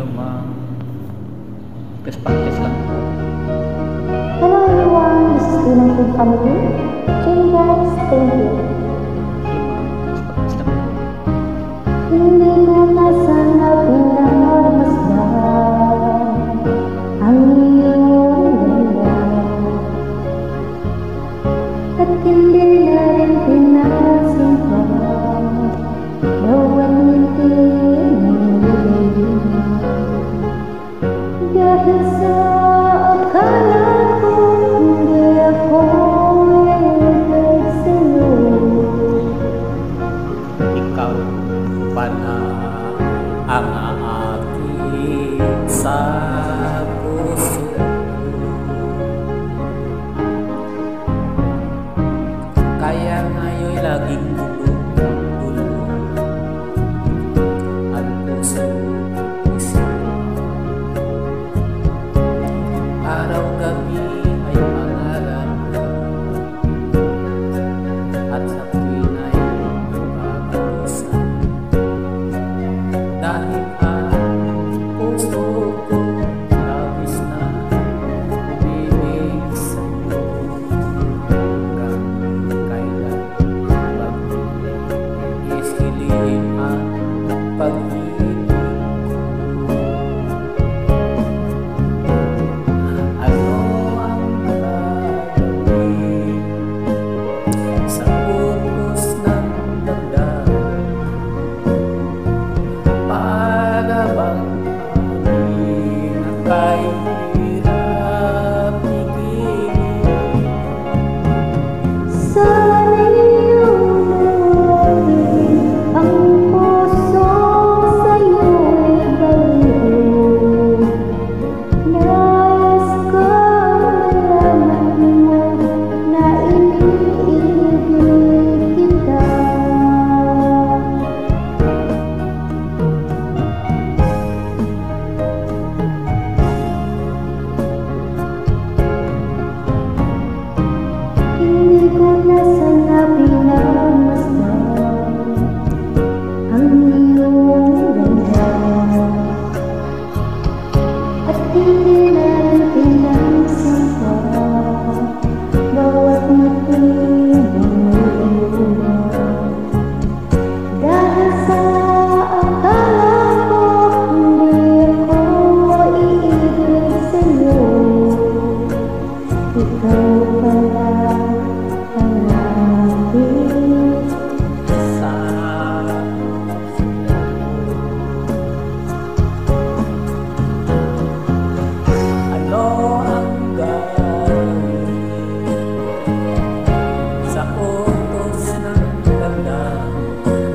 anumang practice lang. Hello everyone, this is Tinang Food Family. Jane guys, thank you. Practice lang. Hindi ko na sana pinagmasdan ang iyong ganda, at hindi na rin pinasimpan bawat ngiti mong bibig, dahil sa akala ko hindi ako iibig sa'yo. Ikaw pa na ang aking sa puso, kaya ngayon'y laging dulo at puso isip. Araw-gabi ay pangarap at sa tuwin ay nagbabalisa, dahil ang puso ko labis na umibig sa'yo. Hanggang kailan mag-iishilim ang pag-ibig ko? Ano ang gagawin sa utos ng damdamin? Para bang amin ang kahirap igigil? Sana'y umuwi ang puso sa'yo'y baliw. Nais ko malaman mo na iniibig kita. Hindi ko na sana pinagmasdan ang iyong ganda, at hindi na rin pinagsimpan bawat ngiti mong luha, dahil sa akala ko hindi ako iibig sa'yo. Ikaw pala ang aking Sa ano ang gagawin sa utos ng damdamin?